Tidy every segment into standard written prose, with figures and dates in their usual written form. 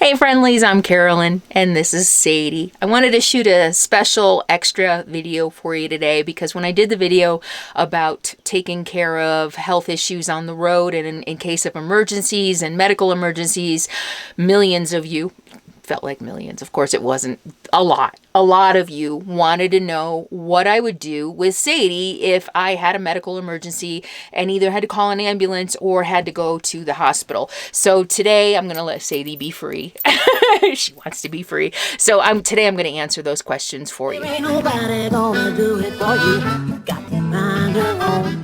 Hey friendlies, I'm Carolyn and this is Sadie. I wanted to shoot a special extra video for you today because when I did the video about taking care of health issues on the road and in case of emergencies and medical emergencies, millions of you, felt like millions, of course it wasn't, a lot of you wanted to know what I would do with Sadie if I had a medical emergency and either had to call an ambulance or had to go to the hospital. So today I'm going to let Sadie be free. She wants to be free. So today I'm going to answer those questions for you. Ain't nobody gonna do it for you. Got to find your own.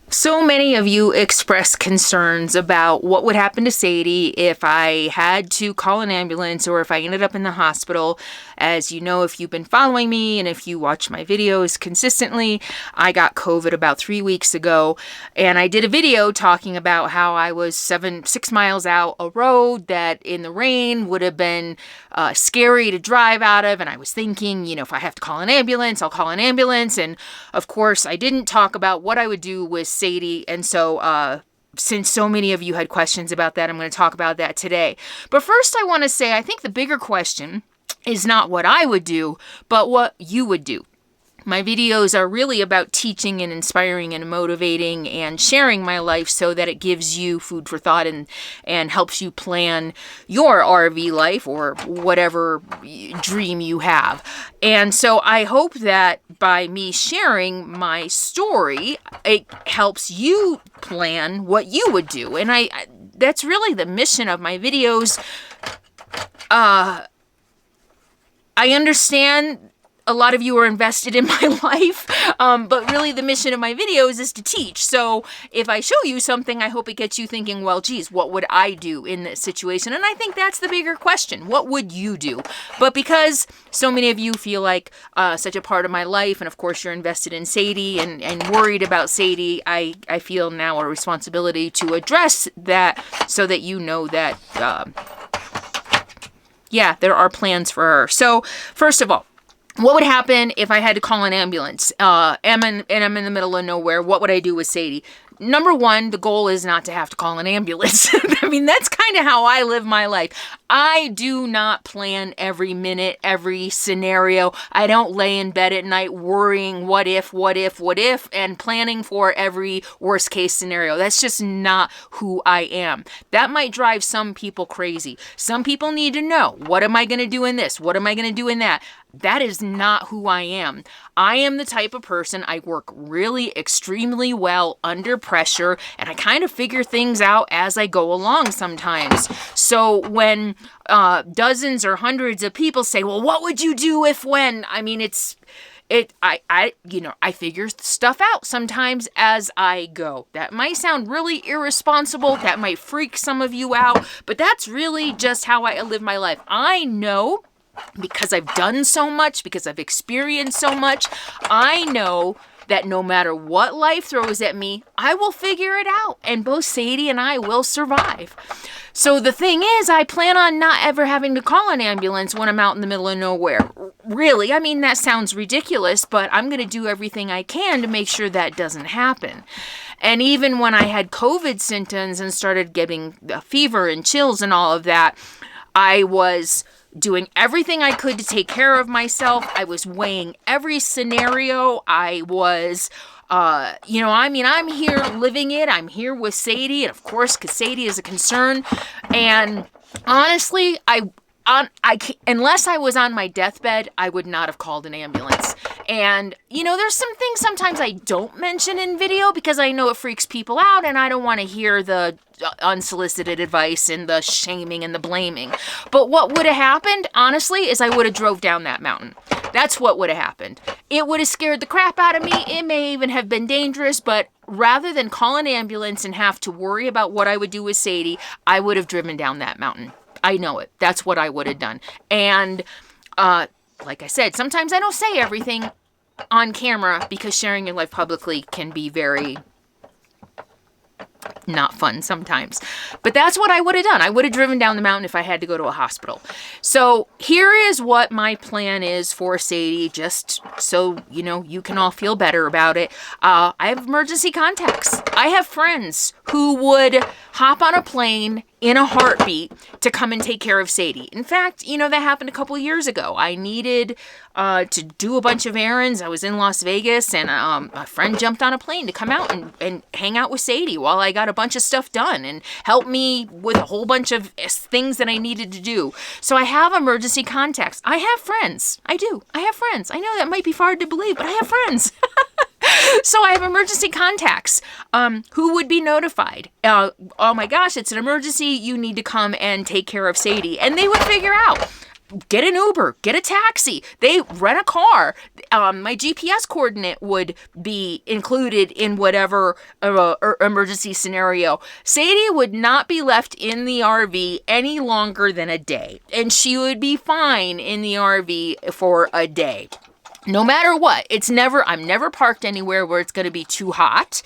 So many of you expressed concerns about what would happen to Sadie if I had to call an ambulance or if I ended up in the hospital. As you know, if you've been following me and if you watch my videos consistently, I got COVID about 3 weeks ago, and I did a video talking about how I was 6 miles out a road that in the rain would have been scary to drive out of, and I was thinking, you know, if I have to call an ambulance, I'll call an ambulance. And of course, I didn't talk about what I would do with Sadie, and so since so many of you had questions about that, I'm going to talk about that today. But first, I want to say I think the bigger question is not what I would do, but what you would do. My videos are really about teaching and inspiring and motivating and sharing my life so that it gives you food for thought and helps you plan your RV life or whatever dream you have. And so I hope that by me sharing my story, it helps you plan what you would do. And that's really the mission of my videos. I understand a lot of you are invested in my life, but really the mission of my videos is to teach. So if I show you something, I hope it gets you thinking, well, geez, what would I do in this situation? And I think that's the bigger question. What would you do? But because so many of you feel like such a part of my life, and of course you're invested in Sadie and worried about Sadie, I feel now a responsibility to address that so that you know that, yeah, there are plans for her. So first of all, what would happen if I had to call an ambulance? I'm in the middle of nowhere. What would I do with Sadie? Number one, the goal is not to have to call an ambulance. I mean, that's kind of how I live my life. I do not plan every minute, every scenario. I don't lay in bed at night worrying what if, and planning for every worst case scenario. That's just not who I am. That might drive some people crazy. Some people need to know, what am I going to do in this? What am I going to do in that? That is not who I am. I am the type of person, I work really extremely well under pressure, and I kind of figure things out as I go along sometimes. So when dozens or hundreds of people say, well, what would you do if when? I mean, I figure stuff out sometimes as I go. That might sound really irresponsible. That might freak some of you out, but that's really just how I live my life. I know, because I've done so much, because I've experienced so much, I know that no matter what life throws at me, I will figure it out, and both Sadie and I will survive. So the thing is, I plan on not ever having to call an ambulance when I'm out in the middle of nowhere. Really, I mean, that sounds ridiculous, but I'm going to do everything I can to make sure that doesn't happen. And even when I had COVID symptoms and started getting a fever and chills and all of that, I was doing everything I could to take care of myself. I was weighing every scenario. I was, I'm here living it. I'm here with Sadie, and of course, because Sadie is a concern. And honestly, unless I was on my deathbed, I would not have called an ambulance. And, there's some things sometimes I don't mention in video because I know it freaks people out and I don't want to hear the unsolicited advice and the shaming and the blaming. But what would have happened, honestly, is I would have drove down that mountain. That's what would have happened. It would have scared the crap out of me. It may even have been dangerous, but rather than call an ambulance and have to worry about what I would do with Sadie, I would have driven down that mountain. I know it. That's what I would have done. And, like I said, sometimes I don't say everything on camera because sharing your life publicly can be very not fun sometimes. But that's what I would have done. I would have driven down the mountain if I had to go to a hospital. So here is what my plan is for Sadie, just so you can all feel better about it. I have emergency contacts. I have friends who would hop on a plane in a heartbeat to come and take care of Sadie. In fact, you know, that happened a couple of years ago. I needed to do a bunch of errands. I was in Las Vegas, and a friend jumped on a plane to come out and hang out with Sadie while I got a bunch of stuff done and help me with a whole bunch of things that I needed to do. So I have emergency contacts. I have friends. I do. I have friends. I know that might be hard to believe, but I have friends. So I have emergency contacts who would be notified. Oh my gosh, it's an emergency. You need to come and take care of Sadie. And they would figure out, get an Uber, get a taxi. They rent a car. My GPS coordinate would be included in whatever emergency scenario. Sadie would not be left in the RV any longer than a day. And she would be fine in the RV for a day. No matter what, I'm never parked anywhere where it's going to be too hot.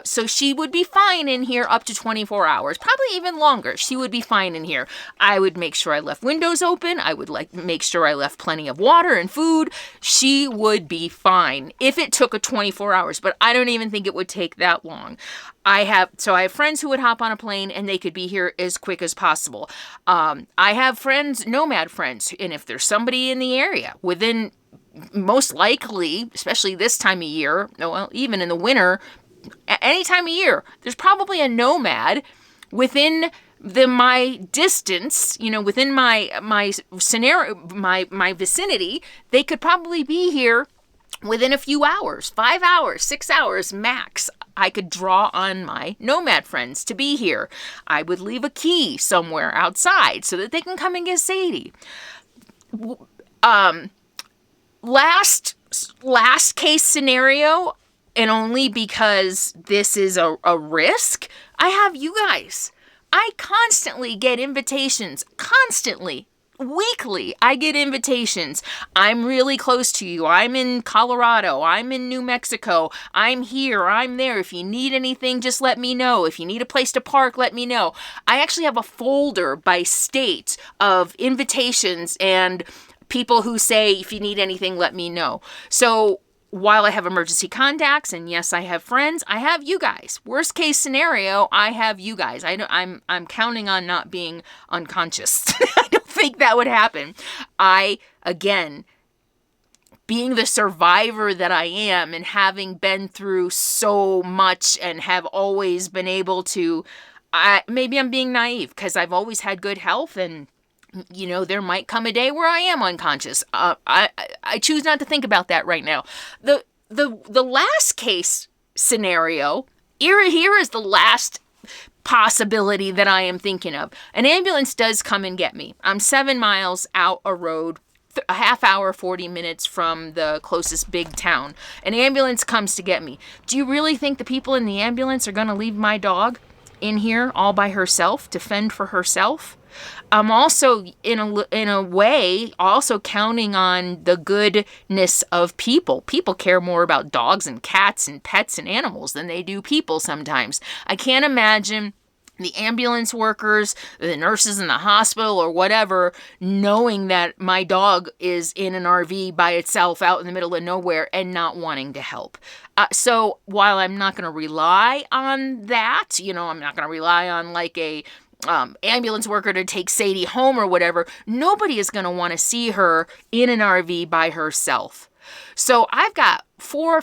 So she would be fine in here up to 24 hours, probably even longer. She would be fine in here. I would make sure I left windows open. I would make sure I left plenty of water and food. She would be fine if it took 24 hours, but I don't even think it would take that long. I have friends who would hop on a plane and they could be here as quick as possible. I have friends, nomad friends, and if there's somebody in the area within, most likely, especially this time of year, well, even in the winter, any time of year, there's probably a nomad within my distance, you know, within my scenario, my vicinity. They could probably be here within a few hours, 5 hours, 6 hours max. I could draw on my nomad friends to be here. I would leave a key somewhere outside so that they can come and get Sadie. Last case scenario, and only because this is a risk, I have you guys. I constantly get invitations, weekly, I get invitations. I'm really close to you. I'm in Colorado. I'm in New Mexico. I'm here. I'm there. If you need anything, just let me know. If you need a place to park, let me know. I actually have a folder by state of invitations and people who say, if you need anything, let me know. So while I have emergency contacts, and yes, I have friends, I have you guys. Worst case scenario, I have you guys. I'm counting on not being unconscious. I don't think that would happen. Again, being the survivor that I am and having been through so much and have always been able to, maybe I'm being naive because I've always had good health, and you know, there might come a day where I am unconscious. I choose not to think about that right now. The last case scenario, here is the last possibility that I am thinking of. An ambulance does come and get me. I'm 7 miles out a road, a half hour, 40 minutes from the closest big town. An ambulance comes to get me. Do you really think the people in the ambulance are going to leave my dog in here all by herself to fend for herself? I'm also, in a way, also counting on the goodness of people. People care more about dogs and cats and pets and animals than they do people sometimes. I can't imagine the ambulance workers, the nurses in the hospital or whatever, knowing that my dog is in an RV by itself out in the middle of nowhere and not wanting to help. So while I'm not going to rely on that, you know, I'm not going to rely on like a ambulance worker to take Sadie home or whatever, nobody is going to want to see her in an RV by herself. So I've got probably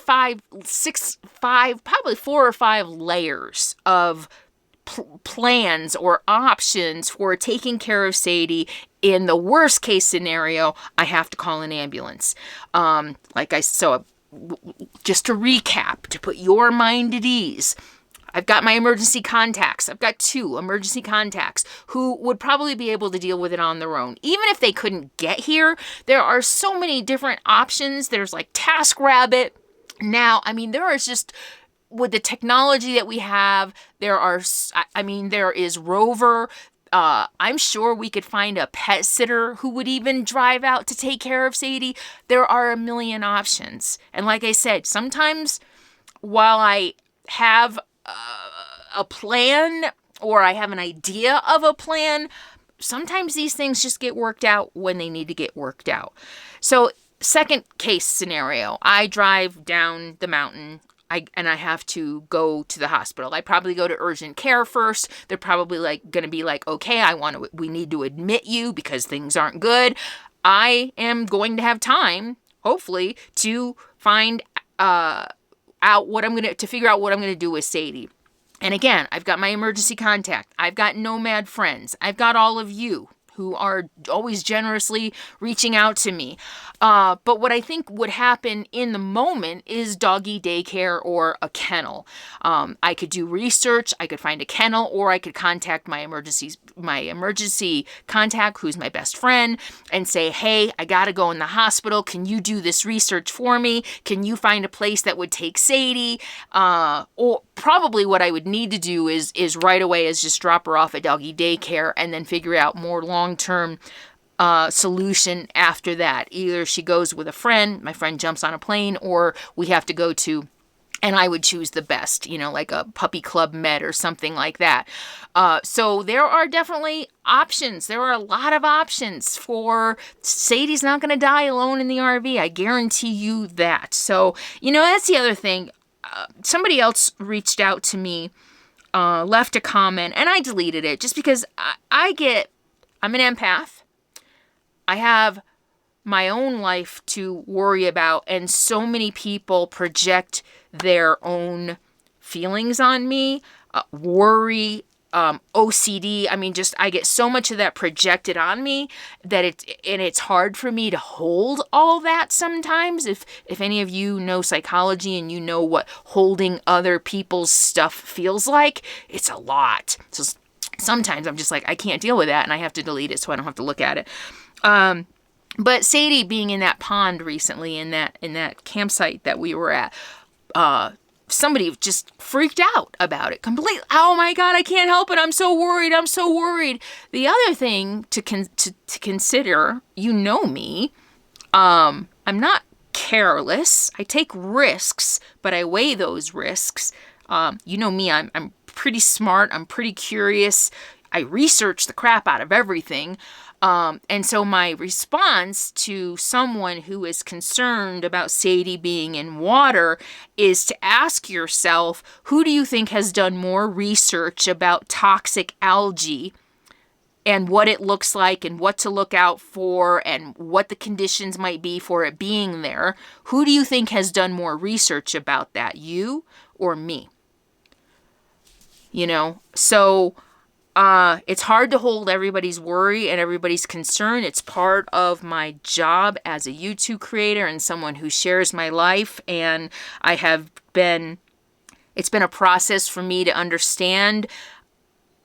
4 or 5 layers of plans or options for taking care of Sadie. In the worst case scenario, I have to call an ambulance. Just to recap, to put your mind at ease, I've got my emergency contacts. I've got 2 emergency contacts who would probably be able to deal with it on their own. Even if they couldn't get here, there are so many different options. There's like TaskRabbit. Now, I mean, there is just, with the technology that we have, there is Rover. I'm sure we could find a pet sitter who would even drive out to take care of Sadie. There are a million options. And like I said, sometimes while I have a plan, or I have an idea of a plan, sometimes these things just get worked out when they need to get worked out. So second case scenario, I drive down the mountain. I have to go to the hospital. I probably go to urgent care first. They're probably going to be like, okay, we need to admit you because things aren't good. I am going to have time, hopefully, to find out to figure out what I'm going to do with Sadie. And again, I've got my emergency contact. I've got nomad friends. I've got all of you who are always generously reaching out to me. But what I think would happen in the moment is doggy daycare or a kennel. I could do research, I could find a kennel, or I could contact my emergency contact, who's my best friend, and say, hey, I gotta go in the hospital. Can you do this research for me? Can you find a place that would take Sadie? Or probably what I would need to do is right away is just drop her off at doggy daycare and then figure out more long-term solution after that. Either she goes with a friend, my friend jumps on a plane, or we have to go to, and I would choose the best, like a puppy club med or something like that. So there are definitely options. There are a lot of options for Sadie's not going to die alone in the RV. I guarantee you that. So, that's the other thing. Somebody else reached out to me, left a comment, and I deleted it just because I'm an empath. I have my own life to worry about, and so many people project their own feelings on me, worry, OCD. I mean, I get so much of that projected on me that it's hard for me to hold all that sometimes. If any of you know psychology and you know what holding other people's stuff feels like, it's a lot. So sometimes I'm just like, I can't deal with that, and I have to delete it so I don't have to look at it. But Sadie being in that pond recently, in that campsite that we were at, somebody just freaked out about it completely. Oh my God, I can't help it. I'm so worried. I'm so worried. The other thing to consider, me, I'm not careless. I take risks, but I weigh those risks. Me, I'm pretty smart. I'm pretty curious. I research the crap out of everything. And so my response to someone who is concerned about Sadie being in water is to ask yourself, who do you think has done more research about toxic algae and what it looks like and what to look out for and what the conditions might be for it being there? Who do you think has done more research about that, you or me? So it's hard to hold everybody's worry and everybody's concern. It's part of my job as a YouTube creator and someone who shares my life. And it's been a process for me to understand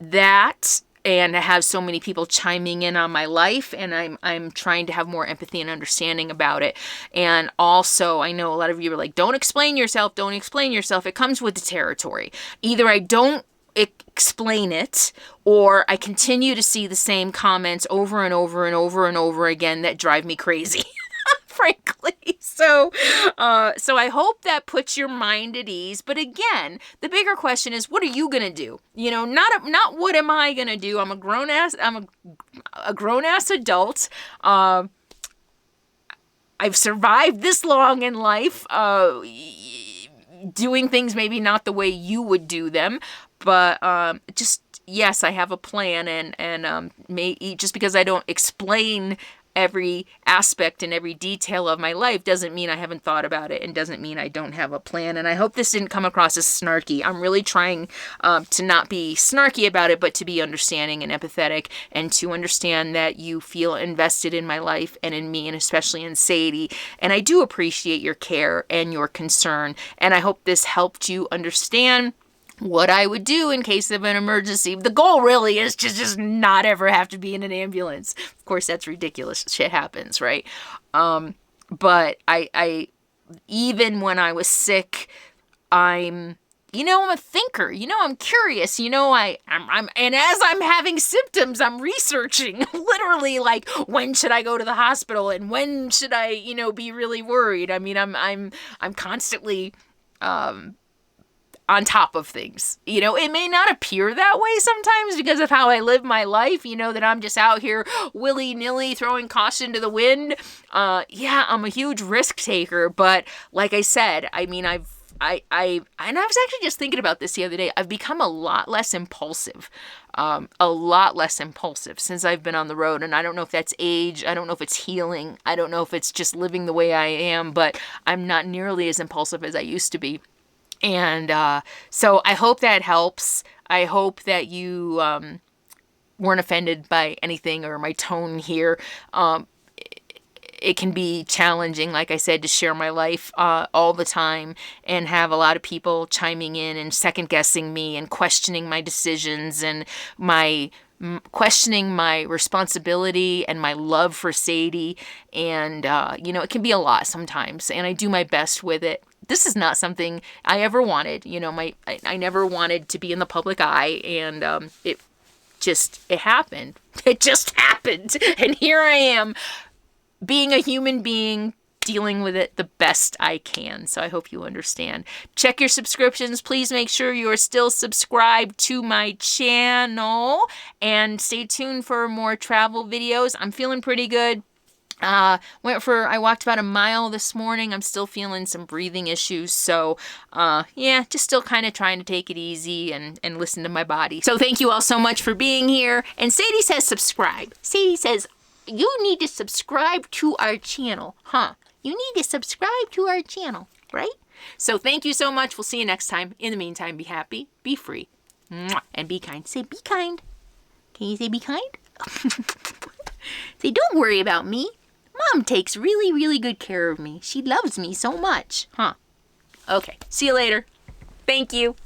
that and to have so many people chiming in on my life. And I'm trying to have more empathy and understanding about it. And also, I know a lot of you are like, don't explain yourself. Don't explain yourself. It comes with the territory. Either I don't explain it, or I continue to see the same comments over and over and over and over again that drive me crazy, frankly. So I hope that puts your mind at ease. But again, the bigger question is, what are you gonna do? Not what am I gonna do? I'm a grown ass adult. I've survived this long in life, doing things maybe not the way you would do them. But yes, I have a plan, and just because I don't explain every aspect and every detail of my life doesn't mean I haven't thought about it, and doesn't mean I don't have a plan. And I hope this didn't come across as snarky. I'm really trying to not be snarky about it, but to be understanding and empathetic, and to understand that you feel invested in my life and in me, and especially in Sadie. And I do appreciate your care and your concern, and I hope this helped you understand what I would do in case of an emergency. The goal really is to just not ever have to be in an ambulance. Of course, that's ridiculous. Shit happens, right? But I even when I was sick, I'm a thinker. I'm curious. I'm and as I'm having symptoms, I'm researching literally, like, when should I go to the hospital and when should I, be really worried. I mean, I'm constantly on top of things. It may not appear that way sometimes because of how I live my life, that I'm just out here willy-nilly throwing caution to the wind. Yeah, I'm a huge risk taker, but like I said, I mean, I've and I was actually just thinking about this the other day. I've become a lot less impulsive. Since I've been on the road. And I don't know if that's age. I don't know if it's healing. I don't know if it's just living the way I am, but I'm not nearly as impulsive as I used to be. And so I hope that helps. I hope that you weren't offended by anything or my tone here. It can be challenging, like I said, to share my life all the time and have a lot of people chiming in and second guessing me and questioning my decisions and questioning my responsibility and my love for Sadie. And, it can be a lot sometimes, and I do my best with it. This is not something I ever wanted. I never wanted to be in the public eye, and it happened. It just happened. And here I am, being a human being, dealing with it the best I can. So I hope you understand. Check your subscriptions. Please make sure you are still subscribed to my channel. And stay tuned for more travel videos. I'm feeling pretty good. I walked about a mile this morning. I'm still feeling some breathing issues. So, just still kind of trying to take it easy and listen to my body. So thank you all so much for being here. And Sadie says subscribe. Sadie says, you need to subscribe to our channel, huh? You need to subscribe to our channel, right? So thank you so much. We'll see you next time. In the meantime, be happy, be free, and be kind. Say be kind. Can you say be kind? Say don't worry about me. Mom takes really, really good care of me. She loves me so much, huh? Okay, see you later. Thank you.